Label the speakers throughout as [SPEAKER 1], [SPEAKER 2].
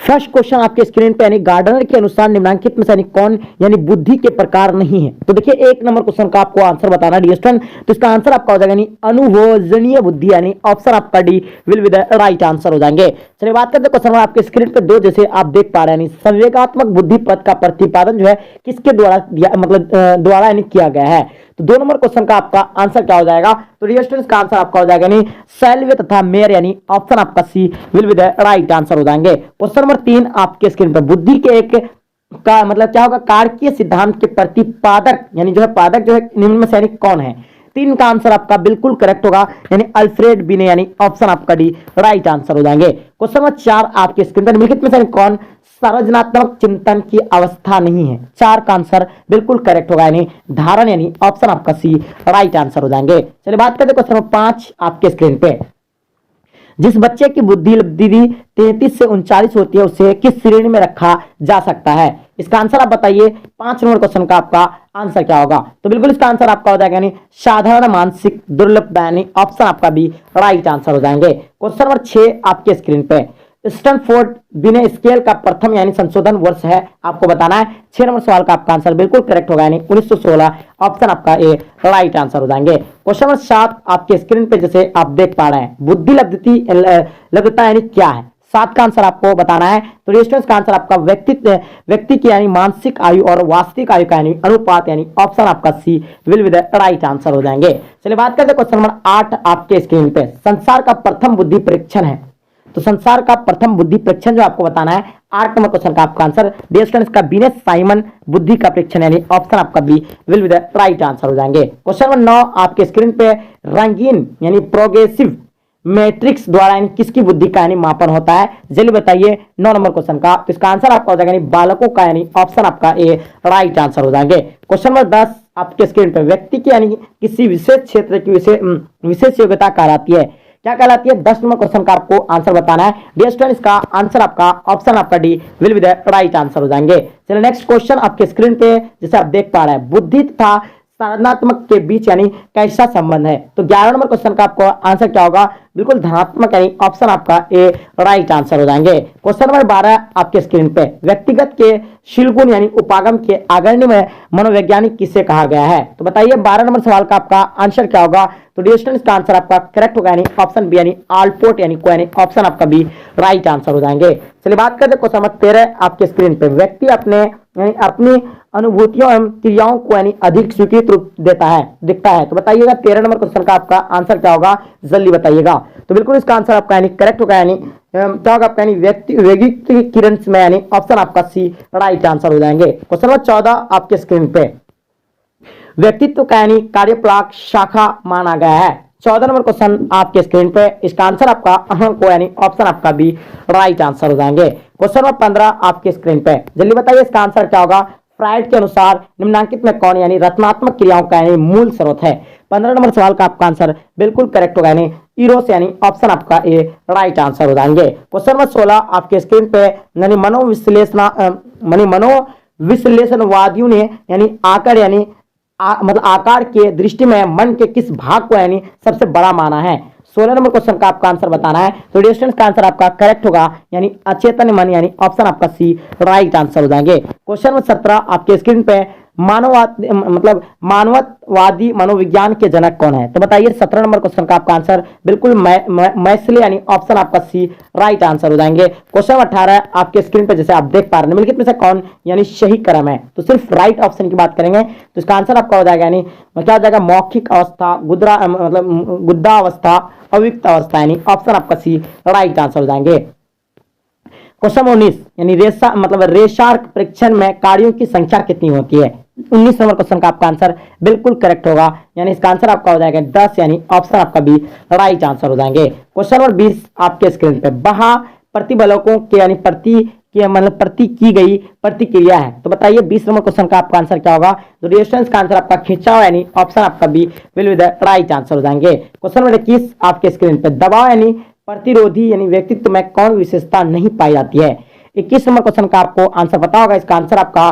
[SPEAKER 1] First question आपके screen पे यानी गार्डनर के अनुसार निम्नलिखित में से यानी कौन यानी बुद्धि के प्रकार नहीं है। तो देखिए एक नंबर क्वेश्चन का आपको आंसर बताना डियर स्टूडेंट, तो इसका आंसर आपका हो जाएगा यानी अनुभवजनीय बुद्धि यानी ऑप्शन आपका D will be the right answer हो जाएंगे। चलिए बात करते हैं क्वेश्चन आपके स्क्रीन पे दो, जैसे आप देख पा रहे हैं संवेगात्मक बुद्धि पद का प्रतिपादन जो है किसके द्वारा मतलब द्वारा यानी किया गया है। तो दो नंबर क्वेश्चन का आपका आंसर क्या हो जाएगा, तो डियर स्टूडेंट्स का आंसर आपका हो जाएगा यानी सैल्वे तथा मेयर यानी ऑप्शन आपका C will be the right answer हो जाएंगे। क्वेश्चन नंबर 3 आपके स्क्रीन पर बुद्धि के एक का मतलब क्या होगा, कारकीय सिद्धांत के प्रतिपादक यानी जो है पादक जो है निम्न में से यानी कौन है। 3 का आंसर आपका बिल्कुल करेक्ट होगा यानी अल्फ्रेड बिने यानी ऑप्शन आपका डी राइट आंसर हो जाएंगे। क्वेश्चन नंबर 4 आपके स्क्रीन पर निम्नलिखित में से कौन संरचनात्मक चिंतन की अवस्था नहीं है। 4 का आंसर बिल्कुल करेक्ट होगा यानी धारण यानी ऑप्शन आपका सी राइट आंसर हो जाएंगे। चलिए बात करते हैं क्वेश्चन नंबर 5 आपके स्क्रीन पे, जिस बच्चे की बुद्धि 33 से 39 होती है उसे किस श्रेणी में रखा जा सकता है। इसका आंसर आप बताइए। 5 नंबर क्वेश्चन का आपका आंसर क्या होगा, तो बिल्कुल इसका आंसर आपका हो जाएगा यानी साधारण मानसिक दुर्लभ यानी ऑप्शन आपका भी राइट आंसर हो जाएंगे। क्वेश्चन नंबर 6 आपके स्क्रीन पे, स्टैनफोर्ड बिने स्केल का प्रथम यानी संशोधन वर्ष है आपको बताना है। 6 नंबर सवाल का आपका आंसर बिल्कुल करेक्ट होगा यानी 1916 ऑप्शन आपका ए राइट आंसर हो जाएंगे। क्वेश्चन नंबर 7 आपके स्क्रीन पे जैसे आप देख पा रहे हैं बुद्धि लब्धता यानी क्या है। 7 का आंसर आपको बताना है, तो रेजिस्टेंस का आंसर आपका व्यक्ति की यानी मानसिक आयु और वास्तविक आयु का यानी अनुपात यानी ऑप्शन आपका C will be the right answer हो जाएंगे। चलिए बात करते हैं क्वेश्चन नंबर 8 आपके स्क्रीन पे, संसार का प्रथम बुद्धि परीक्षण है। तो संसार का प्रथम बुद्धि परीक्षण जो आपको बताना है। 8 नंबर क्वेश्चन का आपका आंसर डियर स्टूडेंट्स का बीनेस साइमन बुद्धि का परीक्षण यानी ऑप्शन आपका B will be the right answer हो जाएंगे। क्वेश्चन नंबर 9 आपके स्क्रीन पे, रंगीन यानी प्रोग्रेसिव मैट्रिक्स द्वारा यानी किसकी बुद्धि का यानी मापन होता है, जल्दी बताइए। 9 नंबर क्वेश्चन का, तो इसका आंसर आपका हो जाएगा यानी बालकों का यानी ऑप्शन आपका ए राइट आंसर हो जाएंगे। क्वेश्चन नंबर 10 आपके स्क्रीन पे, व्यक्ति की यानी किसी विशेष क्षेत्र की विशेष योग्यता कहलाती है, क्या कहलाती है। 10 नंबर क्वेश्चन का आपको आंसर बताना है डियर स्टूडेंट्स, इसका आंसर आपका ऑप्शन आपका D will be the right answer हो जाएंगे। चलिए नेक्स्ट क्वेश्चन आपके स्क्रीन पे जैसे आप देख पा रहे हैं बुद्धि तथा संरचनात्मक के बीच यानी कैसा संबंध है। तो 11 नंबर क्वेश्चन का आपको आंसर क्या होगा, बिल्कुल धनात्मक यानी ऑप्शन आपका ए राइट आंसर हो जाएंगे। क्वेश्चन नंबर 12 आपके स्क्रीन पे, व्यक्तिगत के शीलगुण यानी उपागम के अग्रणी में मनोवैज्ञानिक किसे कहा गया है। तो बताइए 12 नंबर सवाल का आपका आंसर क्या होगा, तो डियर स्टूडेंट्स का आंसर आपका करेक्ट होगा यानी ऑप्शन बी यानी आल्पोर्ट यानी को यानी ऑप्शन आपका बी राइट आंसर हो जाएंगे। चलिए बात करते हैं क्वेश्चन नंबर 13 आपके स्क्रीन पे, व्यक्ति अपनी अनुभूतियों एवं क्रियाओं को यानी अधिक स्वीकृत रूप दिखता है। तो बताइएगा 13 नंबर क्वेश्चन का आपका आंसर क्या होगा, जल्दी बताइएगा। तो बिल्कुल इसका आंसर आपका यानी करेक्ट होगा यानी क्या होगा आपका यानी व्यक्ति किरण में यानी ऑप्शन आपका सी राइट आंसर हो जाएंगे। क्वेश्चन नंबर 14 आपके स्क्रीन पे, व्यक्तित्व का यानी कार्यप्लाक शाखा माना गया है। 14 नंबर क्वेश्चन आपके स्क्रीन पे, इसका आंसर आपका अहं को यानी ऑप्शन आपका बी राइट आंसर हो जाएंगे। क्वेश्चन नंबर 15 आपके स्क्रीन पे, जल्दी बताइए इसका आंसर क्या होगा। फ्राइड के अनुसार निम्नलिखित में कौन यानी रचनात्मक क्रियाओं का यानी मूल स्रोत है। 15 नंबर सवाल का आपका आंसर बिल्कुल करेक्ट होगा यानी इरोस यानी ऑप्शन आपका ए राइट आंसर हो जाएंगे। क्वेश्चन नंबर 16 आपके स्क्रीन पे, यानी मनोविश्लेषणवादियों ने यानी आकार यानी मतलब आकार के दृष्टि में मन के किस भाग को यानी सबसे बड़ा माना है। 16 नंबर क्वेश्चन का आपका आंसर बताना है, तो डिस्टेंस का आंसर आपका करेक्ट होगा यानी अचेतन मन यानी ऑप्शन आपका सी राइट आंसर हो जाएंगे। क्वेश्चन नंबर 17 आपके स्क्रीन पे, मानववादी मनोविज्ञान के जनक कौन है। तो बताइए 17 नंबर क्वेश्चन का आपका आंसर बिल्कुल मैस्ले यानी ऑप्शन आपका सी राइट आंसर हो जाएंगे। क्वेश्चन 18 आपके स्क्रीन पे जैसे आप देख पा रहे हैं निम्नलिखित में से कौन यानी सही क्रम है। तो सिर्फ राइट ऑप्शन की बात करेंगे तो इसका आंसर आपका हो जाएगा यानी क्या हो जाएगा, मौखिक अवस्था, गुद्दा अवस्था, अव्यक्त अवस्था यानी ऑप्शन आपका सी राइट आंसर हो जाएंगे। क्वेश्चन 19 यानी रेशार्क परीक्षण में कार्यों की संख्या कितनी होती है। 19 नंबर क्वेश्चन का आपका आंसर बिल्कुल करेक्ट होगा यानी इसका आंसर आपका हो जाएगा 10 यानी ऑप्शन आपका बी राइट आंसर हो जाएंगे। क्वेश्चन नंबर 20 आपके स्क्रीन पे, बहा प्रतिबलकों के यानी प्रति की गई प्रतिक्रिया है। तो बताइए 20 नंबर क्वेश्चन का आपका आंसर क्या होगा, तो रेजिस्टेंस का आंसर आपका खिंचाव यानी ऑप्शन आपका B will be the right answer हो जाएंगे। क्वेश्चन नंबर 21 आपके स्क्रीन पे, दबाव यानी प्रतिरोधी यानी व्यक्तित्व में कौन विशेषता नहीं पाई जाती है। 21 नंबर क्वेश्चन का आपको आंसर पता होगा, इसका आंसर आपका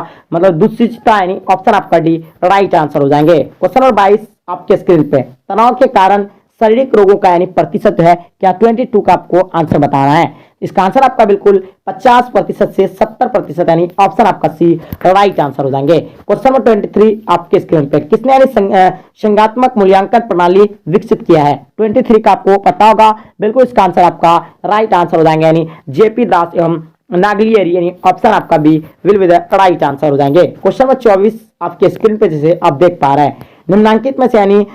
[SPEAKER 1] दुश्चिंता यानी ऑप्शन आपका डी राइट आंसर हो जाएंगे। क्वेश्चन नंबर 22 आपके स्क्रीन पे, तनाव के कारण शारीरिक रोगों का यानी प्रतिशत है क्या, 22 का आपको आंसर बताना है। इसका आंसर आपका बिल्कुल 50% से 70% यानी ऑप्शन आपका सी राइट आंसर हो जाएंगे। क्वेश्चन नंबर 23 आपके स्क्रीन पे, किसने यानी संज्ञात्मक मूल्यांकन प्रणाली विकसित किया है? 23 का आपको पता होगा, बिल्कुल इसका आंसर आपका राइट आंसर हो जाएंगे यानी जेपी दास एवं नागलियरी, यानी ऑप्शन आपका B will be the right answer हो जाएंगे। क्वेश्चन नंबर 24 आपके स्क्रीन पे जैसे आप देख पा रहे हैं, निम्नलिखित में से यानी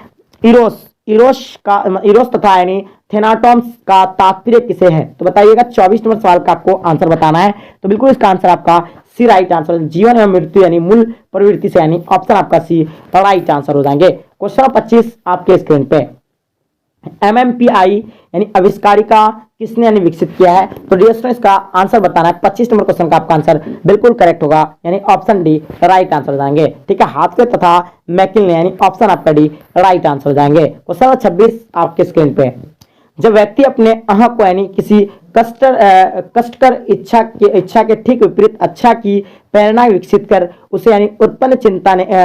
[SPEAKER 1] इरोस तथा यानी थेनाटॉम्स का तात्पर्य किसे है? तो बताइएगा। 24 नंबर सवाल का आपको आंसर बताना है, तो बिल्कुल इसका आंसर आपका सी राइट आंसर, जीवन एवं मृत्यु यानी मूल प्रवृत्ति से, यानी ऑप्शन आपका सी राइट आंसर हो जाएंगे। क्वेश्चन नंबर 25 आपके स्क्रीन पे, MMPI यानी आविष्कारिका किसने यानी विकसित किया है? तो डियर इसका आंसर बताना है। 25 नंबर क्वेश्चन का आपका आंसर बिल्कुल करेक्ट होगा, यानी ऑप्शन डी राइट आंसर हो जाएंगे। ठीक है, हाथवे तथा मैकिल यानी ऑप्शन आपका डी राइट आंसर हो जाएंगे। क्वेश्चन नंबर 26 आपके स्क्रीन पे, जब व्यक्ति अपने अह को यानी किसी कष्टकर इच्छा के ठीक विपरीत अच्छा की प्रेरणा विकसित कर उसे यानी उत्पन्न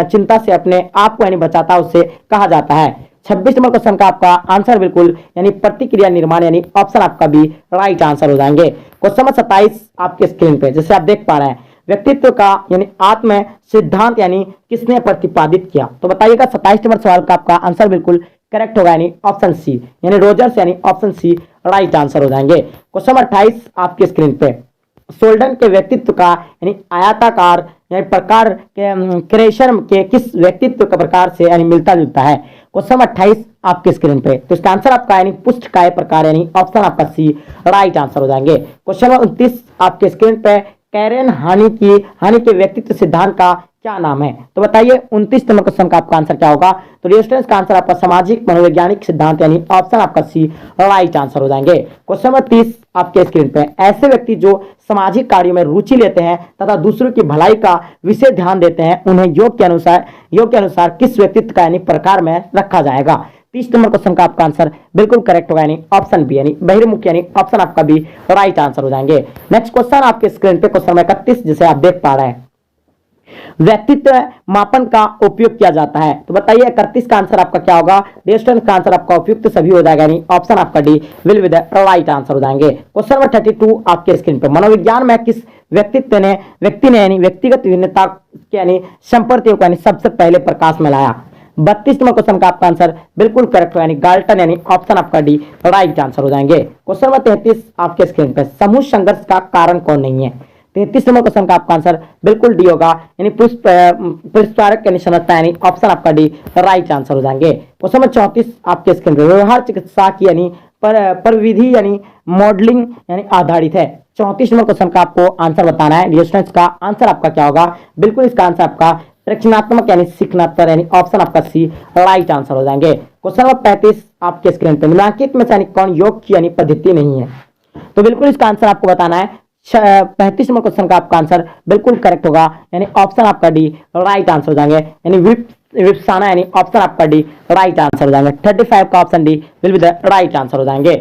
[SPEAKER 1] चिंता से अपने आप को यानी बचाता है, उसे कहा जाता है। 26 नंबर क्वेश्चन का आपका आंसर बिल्कुल यानी प्रतिक्रिया निर्माण, यानी ऑप्शन आपका भी राइट आंसर हो जाएंगे। क्वेश्चन नंबर 27 आपके स्क्रीन पे जैसे आप देख पा रहे हैं, व्यक्तित्व का यानी आत्म सिद्धांत यानी किसने प्रतिपादित किया? तो बताइएगा। 27 नंबर सवाल का आपका आंसर बिल्कुल करेक्ट होगा, यानी ऑप्शन सी यानी रोजर्स, यानी ऑप्शन सी राइट आंसर हो जाएंगे। क्वेश्चन नंबर 28 आपके स्क्रीन पे, सोल्डन के व्यक्तित्व का यानी आयताकार यानी प्रकार के क्रेशर के किस व्यक्तित्व का प्रकार से यानी मिलता जुलता है? क्वेश्चन 28 आपके स्क्रीन पे, तो इसका आंसर आपका यानी पुष्टकाय प्रकार, यानी ऑप्शन आपका सी राइट आंसर हो जाएंगे। क्वेश्चन नंबर 29 आपके स्क्रीन पे, कैरेन हानि के व्यक्तित्व सिद्धांत का क्या नाम है? तो बताइए। 29 नंबर क्वेश्चन का आपका आंसर क्या होगा? तो डिस्टेंस का आंसर आपका सामाजिक मनोवैज्ञानिक सिद्धांत, यानी ऑप्शन आपका सी राइट आंसर हो जाएंगे। क्वेश्चन नंबर 30 आपके स्क्रीन पे, ऐसे व्यक्ति जो सामाजिक कार्यों में रुचि लेते हैं तथा दूसरों की भलाई का विशेष ध्यान देते हैं, उन्हें योग के अनुसार किस व्यक्तित्व का यानी प्रकार में रखा जाएगा? 30 नंबर क्वेश्चन का आपका आंसर बिल्कुल करेक्ट होगा, यानी ऑप्शन बी यानी बहिर्मुख, यानी ऑप्शन आपका भी राइट आंसर हो जाएंगे। नेक्स्ट क्वेश्चन आपके स्क्रीन पे, क्वेश्चन नंबर 31 जैसे आप देख पा रहे हैं, व्यक्तित्व मापन का उपयोग किया जाता है। तो बताइए 31 का आंसर आपका क्या होगा? डिस्टेंस का आंसर आपका उपयुक्त सभी हो जाएगा, यानी ऑप्शन आपका D will be the right answer हो जाएंगे। क्वेश्चन नंबर 32 आपके स्क्रीन पे, मनोविज्ञान में किस व्यक्ति ने यानी व्यक्तिगत भिन्नता के यानी संपर्कों का यानी सबसे पहले प्रकाश में लाया? 32 नंबर क्वेश्चन का आपका आंसर बिल्कुल करेक्ट हो, यानी गाल्टन, यानी ऑप्शन आपका डी राइट आंसर हो जाएंगे। क्वेश्चन नंबर 33 आपके स्क्रीन पे, समूह संघर्ष का कारण कौन नहीं है? 33 नंबर क्वेश्चन का आपका आंसर बिल्कुल डी होगा, यानी पुष्पारक यानी संरचना, यानी ऑप्शन आपका डी राइट आंसर हो जाएंगे। क्वेश्चन नंबर 34 आपके स्क्रीन पे, व्यवहार चिकित्सा की यानी पर विधि यानी मॉडलिंग यानी आधारित है। 34 नंबर क्वेश्चन का आपको आंसर बताना है। डिस्टेंस का आंसर आपका क्या होगा? बिल्कुल इसका आंसर आपका प्रक्षेपणात्मक यानी सीखनात्मक, यानी ऑप्शन आपका सी राइट आंसर हो जाएंगे। क्वेश्चन नंबर 35 आपके स्क्रीन पे, निम्नलिखित में से यानी कौन योग की यानी पद्धति नहीं है? तो बिल्कुल इसका आंसर आपको बताना है। 35 नंबर क्वेश्चन का आपका आंसर बिल्कुल करेक्ट होगा, यानी ऑप्शन आपका डी राइट आंसर हो जाएंगे, यानी विपसाना, यानी ऑप्शन आपका डी राइट आंसर हो जाएंगे। 35 का option D will be the right answer हो जाएंगे।